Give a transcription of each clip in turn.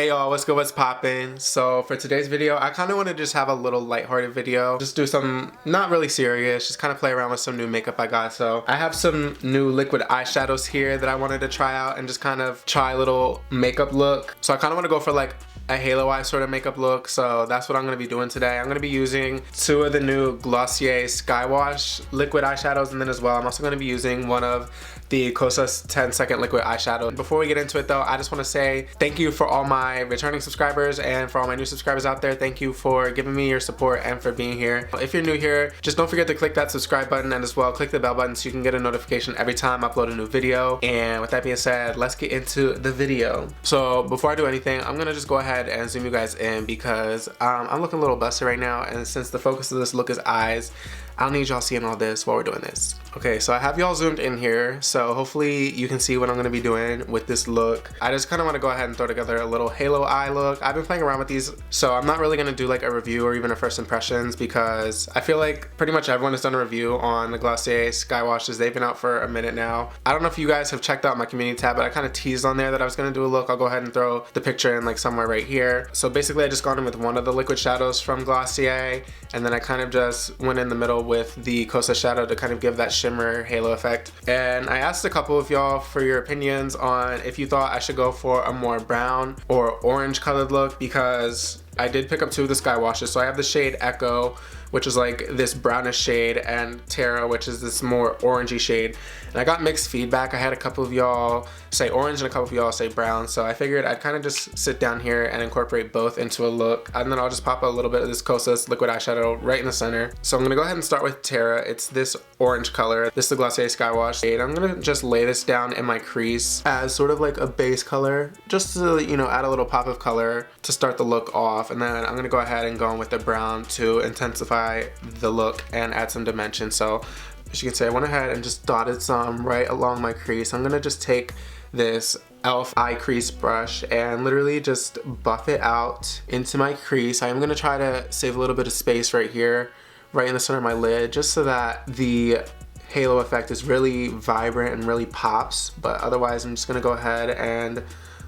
Hey y'all, what's good, what's poppin'? So for today's video, I kind of want to just have a little lighthearted video. Just do some, not really serious, just kind of play around with some new makeup I got. So I have some new liquid eyeshadows here that I wanted to try out and just kind of try a little makeup look. So I kind of want to go for like a halo eye sort of makeup look. So that's what I'm going to be doing today. I'm going to be using two of the new Glossier Skywash liquid eyeshadows, and then as well, I'm also going to be using one of the Kosas 10-second liquid eyeshadow. Before we get into it though, I just want to say thank you for all my returning subscribers and for all my new subscribers out there. Thank you for giving me your support and for being here. If you're new here, just don't forget to click that subscribe button and as well click the bell button so you can get a notification every time I upload a new video. And with that being said, let's get into the video. So before I do anything, I'm gonna just go ahead and zoom you guys in because I'm looking a little busted right now, and since the focus of this look is eyes, I don't need y'all seeing all this while we're doing this. Okay, so I have y'all zoomed in here, so hopefully you can see what I'm gonna be doing with this look. I just kind of want to go ahead and throw together a little halo eye look. I've been playing around with these, so I'm not really gonna do like a review or even a first impressions because I feel like pretty much everyone has done a review on the Glossier Skywashes. They've been out for a minute now. I don't know if you guys have checked out my community tab, but I kind of teased on there that I was gonna do a look. I'll go ahead and throw the picture in like somewhere right here. So basically I just gone in with one of the liquid shadows from Glossier, and then I kind of just went in the middle with the Kosas shadow to kind of give that shimmer halo effect. And I asked a couple of y'all for your opinions on if you thought I should go for a more brown or orange colored look, because I did pick up two of the Skywashes. So I have the shade Echo, which is like this brownish shade, and Terra, which is this more orangey shade. And I got mixed feedback. I had a couple of y'all say orange and a couple of y'all say brown. So I figured I'd kind of just sit down here and incorporate both into a look. And then I'll just pop a little bit of this Kosas liquid eyeshadow right in the center. So I'm gonna go ahead and start with Terra. It's this orange color. This is the Glossier Skywash shade. I'm gonna just lay this down in my crease as sort of like a base color, just to, you know, add a little pop of color to start the look off. And then I'm gonna go ahead and go in with the brown to intensify the look and add some dimension. So as you can see, I went ahead and just dotted some right along my crease. I'm gonna just take this e.l.f. eye crease brush and literally just buff it out into my crease. I am gonna try to save a little bit of space right here, right in the center of my lid, just so that the halo effect is really vibrant and really pops. But otherwise, I'm just gonna go ahead and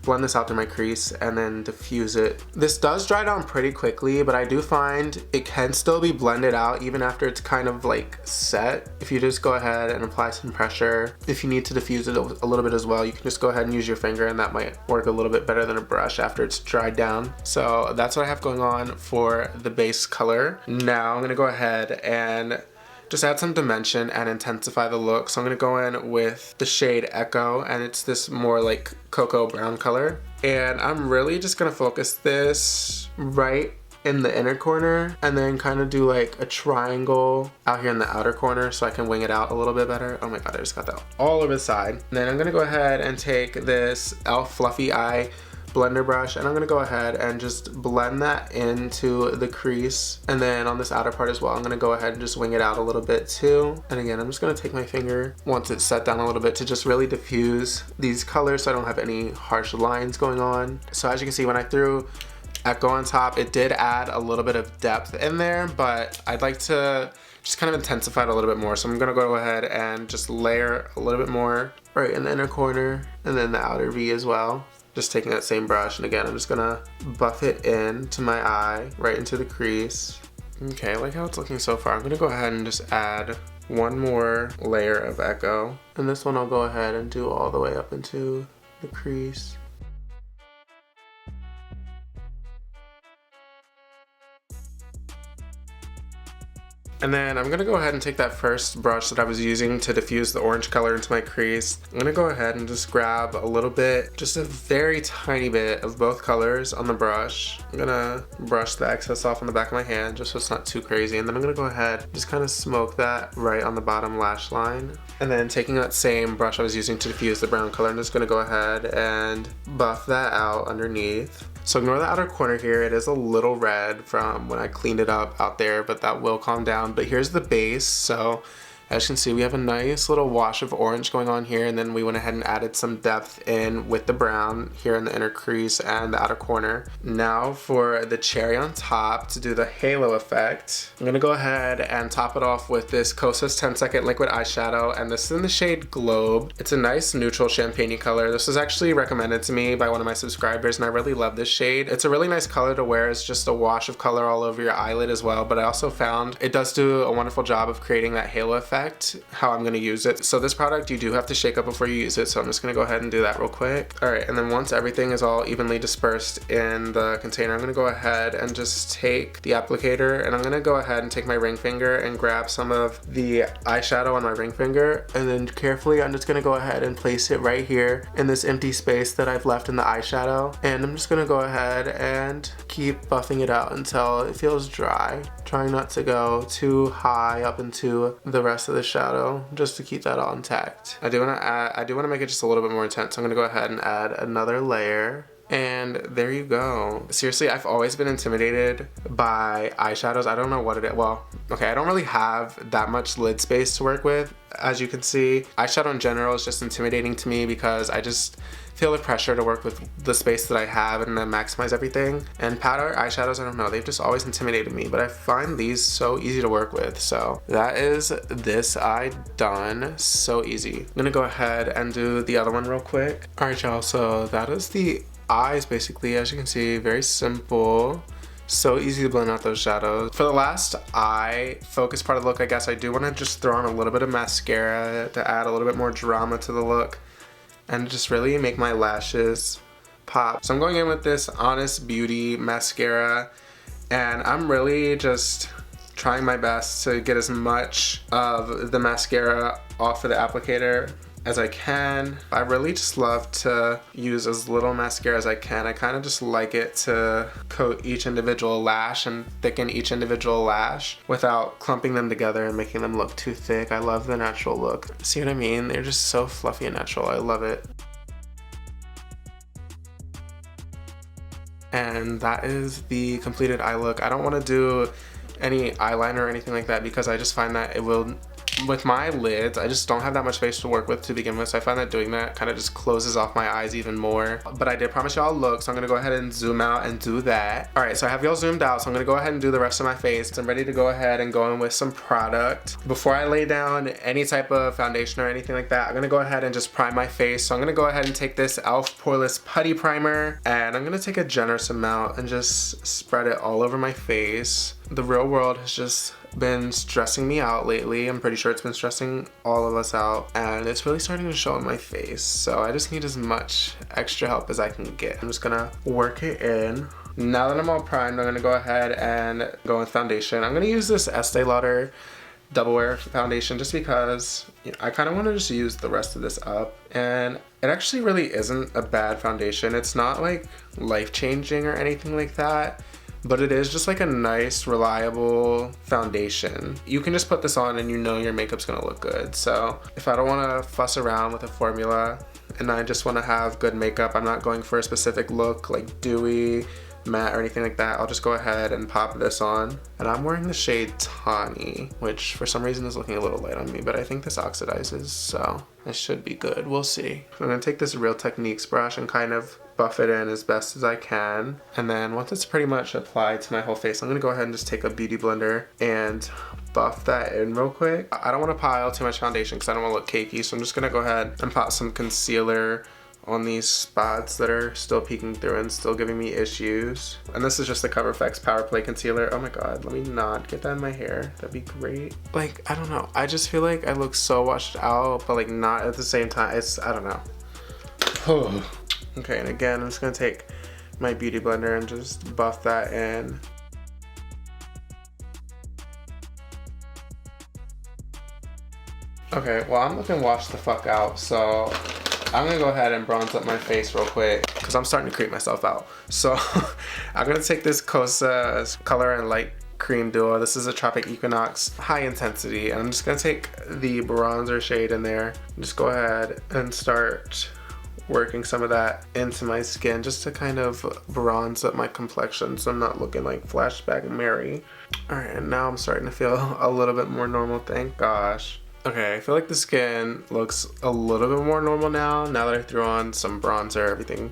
blend this out through my crease and then diffuse it. This does dry down pretty quickly, but I do find it can still be blended out even after it's kind of like set. If you just go ahead and apply some pressure, if you need to diffuse it a little bit as well, you can just go ahead and use your finger, and that might work a little bit better than a brush after it's dried down. So that's what I have going on for the base color. Now I'm gonna go ahead and just add some dimension and intensify the look. So I'm gonna go in with the shade Echo, and it's this more like cocoa brown color. And I'm really just gonna focus this right in the inner corner and then kind of do like a triangle out here in the outer corner so I can wing it out a little bit better. Oh my god, I just got that all over the side. And then I'm gonna go ahead and take this e.l.f. Fluffy Eye blender brush, and I'm gonna go ahead and just blend that into the crease, and then on this outer part as well, I'm gonna go ahead and just wing it out a little bit too. And again, I'm just gonna take my finger once it's set down a little bit to just really diffuse these colors so I don't have any harsh lines going on. So as you can see, when I threw Echo on top, it did add a little bit of depth in there, but I'd like to just kind of intensify it a little bit more. So I'm gonna go ahead and just layer a little bit more right in the inner corner and then the outer V as well. Just taking that same brush, and again, I'm just gonna buff it into my eye, right into the crease. Okay, I like how it's looking so far. I'm gonna go ahead and just add one more layer of Echo. And this one I'll go ahead and do all the way up into the crease. And then I'm gonna go ahead and take that first brush that I was using to diffuse the orange color into my crease. I'm gonna go ahead and just grab a little bit, just a very tiny bit of both colors on the brush. I'm gonna brush the excess off on the back of my hand just so it's not too crazy. And then I'm gonna go ahead and just kind of smoke that right on the bottom lash line. And then taking that same brush I was using to diffuse the brown color, I'm just gonna go ahead and buff that out underneath. So ignore the outer corner here. It is a little red from when I cleaned it up out there, but that will calm down. But here's the base. So As you can see, we have a nice little wash of orange going on here, and then we went ahead and added some depth in with the brown here in the inner crease and the outer corner. Now for the cherry on top to do the halo effect, I'm gonna go ahead and top it off with this Kosas 10-second liquid eyeshadow, and this is in the shade Globe. It's a nice neutral champagne color. This was actually recommended to me by one of my subscribers, and I really love this shade. It's a really nice color to wear. It's just a wash of color all over your eyelid as well, but I also found it does do a wonderful job of creating that halo effect, how I'm gonna use it. So this product, you do have to shake up before you use it, so I'm just gonna go ahead and do that real quick. All right, and then once everything is all evenly dispersed in the container, I'm gonna go ahead and just take the applicator, and I'm gonna go ahead and take my ring finger and grab some of the eyeshadow on my ring finger, and then carefully I'm just gonna go ahead and place it right here in this empty space that I've left in the eyeshadow, and I'm just gonna go ahead and keep buffing it out until it feels dry, trying not to go too high up into the rest of the shadow, just to keep that all intact. I do want to make it just a little bit more intense, so I'm gonna go ahead and add another layer. And there you go. Seriously, I've always been intimidated by eyeshadows. I don't know what it is. Well, okay, I don't really have that much lid space to work with. As you can see, eyeshadow in general is just intimidating to me because I just feel the pressure to work with the space that I have and then maximize everything. And powder eyeshadows, I don't know, they've just always intimidated me, but I find these so easy to work with. So that is this eye done. So easy. I'm gonna go ahead and do the other one real quick. All right, y'all, so that is the eyes basically. As you can see, very simple, so easy to blend out those shadows. For the last eye focus part of the look, I guess I do want to just throw on a little bit of mascara to add a little bit more drama to the look and just really make my lashes pop. So I'm going in with this Honest Beauty mascara, and I'm really just trying my best to get as much of the mascara off of the applicator as I can. I really just love to use as little mascara as I can. I kind of just like it to coat each individual lash and thicken each individual lash without clumping them together and making them look too thick. I love the natural look. See what I mean? They're just so fluffy and natural. I love it. And that is the completed eye look. I don't want to do any eyeliner or anything like that because I just find that it will, with my lids, I just don't have that much space to work with to begin with, so I find that doing that kind of just closes off my eyes even more. But I did promise y'all a look, so I'm gonna go ahead and zoom out and do that. All right, so I have y'all zoomed out, so I'm gonna go ahead and do the rest of my face. I'm ready to go ahead and go in with some product. Before I lay down any type of foundation or anything like that, I'm gonna go ahead and just prime my face. So I'm gonna go ahead and take this e.l.f. Poreless Putty Primer, and I'm gonna take a generous amount and just spread it all over my face. The real world has just been stressing me out lately. I'm pretty sure it's been stressing all of us out, and it's really starting to show on my face. So I just need as much extra help as I can get. I'm just gonna work it in. Now that I'm all primed, I'm gonna go ahead and go with foundation. I'm gonna use this Estee Lauder Double Wear foundation just because I kind of want to just use the rest of this up, and it actually really isn't a bad foundation. It's not like life-changing or anything like that, but it is just like a nice, reliable foundation. You can just put this on and you know your makeup's gonna look good. So if I don't wanna fuss around with a formula and I just wanna have good makeup, I'm not going for a specific look like dewy, matte, or anything like that, I'll just go ahead and pop this on. And I'm wearing the shade Tawny, which for some reason is looking a little light on me, but I think this oxidizes, so it should be good. We'll see. So I'm gonna take this Real Techniques brush and kind of buff it in as best as I can. And then once it's pretty much applied to my whole face, I'm gonna go ahead and just take a beauty blender and buff that in real quick. I don't wanna pile too much foundation because I don't wanna look cakey, so I'm just gonna go ahead and pop some concealer on these spots that are still peeking through and still giving me issues. And this is just the Cover FX Power Play Concealer. Oh my god, let me not get that in my hair. That'd be great. Like, I don't know. I just feel like I look so washed out, but like not at the same time. I don't know. Okay, and again, I'm just gonna take my beauty blender and just buff that in. Okay, well, I'm looking washed the fuck out, so I'm gonna go ahead and bronze up my face real quick because I'm starting to creep myself out. So I'm gonna take this Kosas Color and Light Cream Duo. This is a Tropic Equinox High Intensity, and I'm just gonna take the bronzer shade in there and just go ahead and start working some of that into my skin just to kind of bronze up my complexion so I'm not looking like Flashback Mary. Alright, and now I'm starting to feel a little bit more normal, thank gosh. Okay, I feel like the skin looks a little bit more normal now that I threw on some bronzer. Everything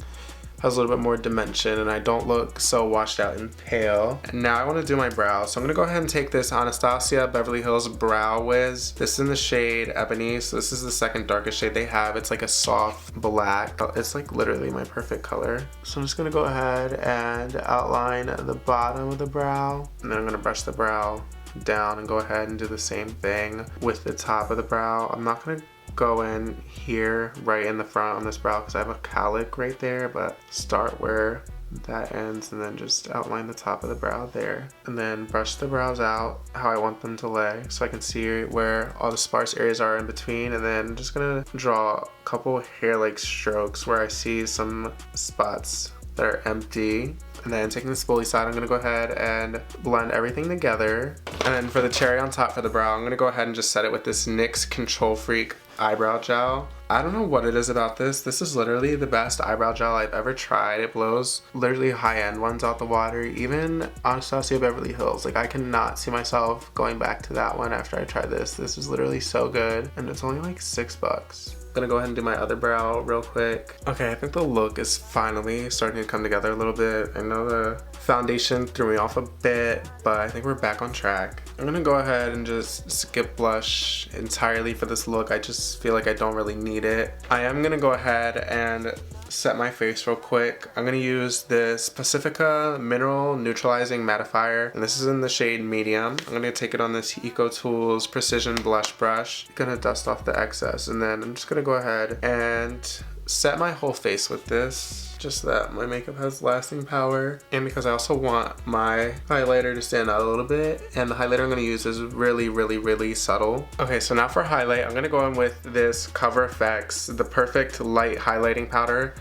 has a little bit more dimension and I don't look so washed out and pale. And now I want to do my brows. So I'm going to go ahead and take this Anastasia Beverly Hills Brow Wiz. This is in the shade Ebony. So this is the second darkest shade they have. It's like a soft black. It's like literally my perfect color. So I'm just going to go ahead and outline the bottom of the brow. And then I'm going to brush the brow down and go ahead and do the same thing with the top of the brow. I'm not going to go in here right in the front on this brow because I have a cowlick right there, but start where that ends and then just outline the top of the brow there, and then brush the brows out how I want them to lay so I can see where all the sparse areas are in between. And then I'm just gonna draw a couple hair-like strokes where I see some spots that are empty. And then taking the spoolie side, I'm gonna go ahead and blend everything together. And then for the cherry on top for the brow, I'm gonna go ahead and just set it with this NYX Control Freak eyebrow gel. I don't know what it is about this. This is literally the best eyebrow gel I've ever tried. It blows literally high-end ones out the water. Even Anastasia Beverly Hills. Like, I cannot see myself going back to that one after I tried this. This is literally so good. And it's only like $6. Gonna go ahead and do my other brow real quick. Okay, I think the look is finally starting to come together a little bit. I know the foundation threw me off a bit, but I think we're back on track. I'm gonna go ahead and just skip blush entirely for this look. I just feel like I don't really need it. I am gonna go ahead and set my face real quick. I'm gonna use this Pacifica Mineral Neutralizing Mattifier, and this is in the shade Medium. I'm gonna take it on this Eco Tools Precision Blush Brush. I'm gonna dust off the excess, and then I'm just gonna go ahead and set my whole face with this, just so that my makeup has lasting power, and because I also want my highlighter to stand out a little bit, and the highlighter I'm going to use is really subtle. Okay, so now for highlight, I'm going to go in with this Cover FX, the Perfect Light Highlighting Powder,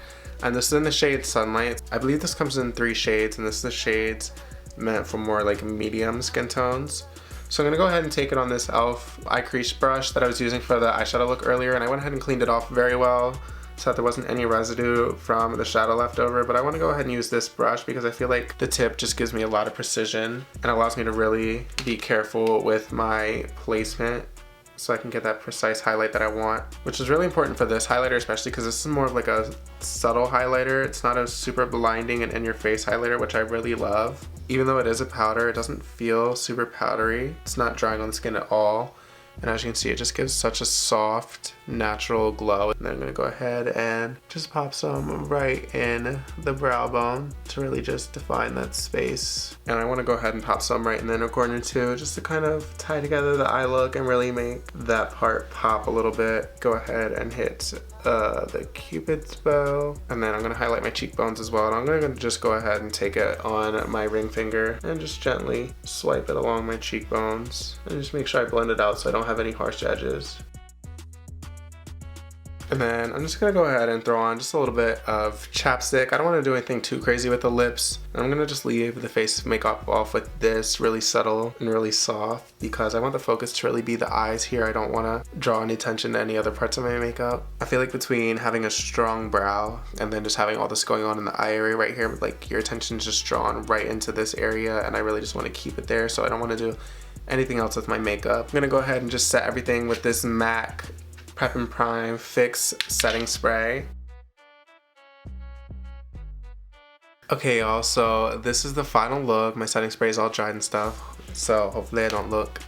and this is in the shade Sunlight. I believe this comes in 3 shades, and this is the shades meant for more like medium skin tones. So I'm going to go ahead and take it on this e.l.f. eye crease brush that I was using for the eyeshadow look earlier, and I went ahead and cleaned it off very well so that there wasn't any residue from the shadow left over. But I want to go ahead and use this brush because I feel like the tip just gives me a lot of precision and allows me to really be careful with my placement so I can get that precise highlight that I want, which is really important for this highlighter, especially because this is more of like a subtle highlighter. It's not a super blinding and in-your-face highlighter, which I really love. Even though it is a powder, it doesn't feel super powdery. It's not drying on the skin at all. And as you can see, it just gives such a soft, natural glow. And then I'm gonna go ahead and just pop some right in the brow bone to really just define that space. And I wanna go ahead and pop some right in the inner corner too, just to kind of tie together the eye look and really make that part pop a little bit. Go ahead and hit the Cupid's bow. And then I'm gonna highlight my cheekbones as well. And I'm gonna just go ahead and take it on my ring finger and just gently swipe it along my cheekbones. And just make sure I blend it out so I don't have any harsh edges. And then I'm just gonna go ahead and throw on just a little bit of chapstick. I don't wanna do anything too crazy with the lips. I'm gonna just leave the face makeup off with this really subtle and really soft because I want the focus to really be the eyes here. I don't wanna draw any attention to any other parts of my makeup. I feel like between having a strong brow and then just having all this going on in the eye area right here, like your attention's just drawn right into this area, and I really just wanna keep it there, so I don't wanna do anything else with my makeup. I'm gonna go ahead and just set everything with this MAC Prep and Prime Fix Setting Spray. Okay y'all, so this is the final look. My setting spray is all dried and stuff, so hopefully I don't look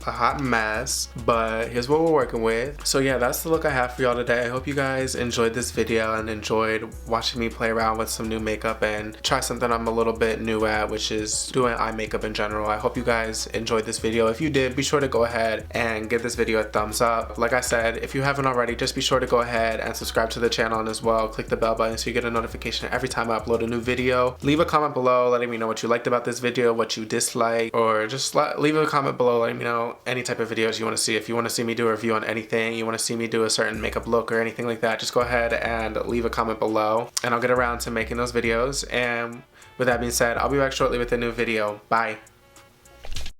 a hot mess, but here's what we're working with. So yeah, that's the look I have for y'all today. I hope you guys enjoyed this video and enjoyed watching me play around with some new makeup and try something I'm a little bit new at, which is doing eye makeup in general. I hope you guys enjoyed this video. If you did, be sure to go ahead and give this video a thumbs up. Like I said, if you haven't already, just be sure to go ahead and subscribe to the channel, and as well click the bell button so you get a notification every time I upload a new video. Leave a comment below letting me know what you liked about this video, what you disliked, or just leave a comment below letting me know any type of videos you want to see. If you want to see me do a review on anything, you want to see me do a certain makeup look or anything like that, just go ahead and leave a comment below and I'll get around to making those videos. And with that being said, I'll be back shortly with a new video. Bye.